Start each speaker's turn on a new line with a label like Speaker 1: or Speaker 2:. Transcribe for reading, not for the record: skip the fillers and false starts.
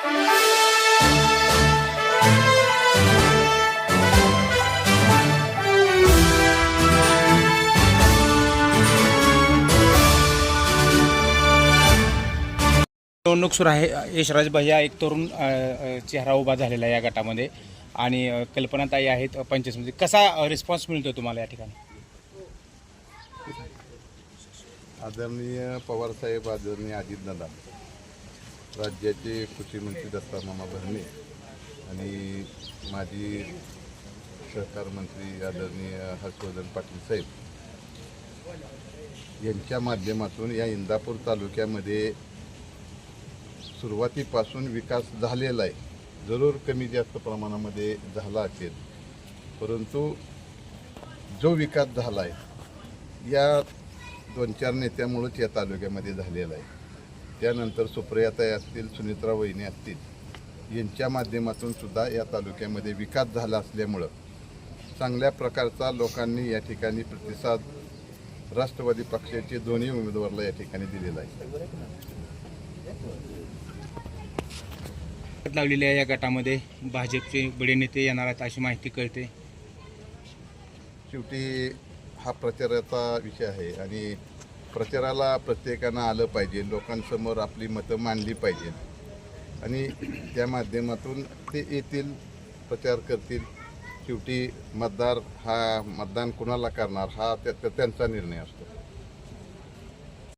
Speaker 1: निवडणूक सुरू आहे. यशराज भैया एक तरुण चेहरा उभा झालेला आहे या गटामध्ये आणि कल्पनाताई आहेत पंचायत समिती. कसा रिस्पॉन्स मिळतो तुम्हाला या ठिकाणी?
Speaker 2: आदरणीय पवारसाहेब, आदरणीय अजितदादा, राज्याचे कृषी मंत्री दत्ता मामा भरणे आणि माजी सहकार मंत्री आदरणीय हर्षवर्धन पाटील साहेब यांच्या माध्यमातून या इंदापूर तालुक्यामध्ये सुरुवातीपासून विकास झालेला आहे. जरूर कमी जास्त प्रमाणामध्ये झाला असेल, परंतु जो विकास झाला आहे या 2-4 नेत्यामुळेच या तालुक्यामध्ये झालेला आहे. त्यानंतर सुप्रियाताई असतील, सुनित्रा वहिनी असतील, यांच्या माध्यमातून सुद्धा या तालुक्यामध्ये विकास झाला असल्यामुळं चांगल्या प्रकारचा लोकांनी या ठिकाणी प्रतिसाद राष्ट्रवादी पक्षाचे दोन्ही उमेदवाराला या ठिकाणी दिलेला आहे.
Speaker 1: लावलेल्या या गटामध्ये भाजपचे बडे नेते येणार आहेत अशी माहिती कळते.
Speaker 2: शेवटी हा प्रचाराचा विषय आहे आणि प्रचाराला प्रत्येकानं आलं पाहिजे, लोकांसमोर आपली मतं मांडली पाहिजे आणि त्या माध्यमातून ते येतील, प्रचार करतील. शेवटी मतदार हा मतदान कुणाला करणार हा त्यांचा निर्णय असतो.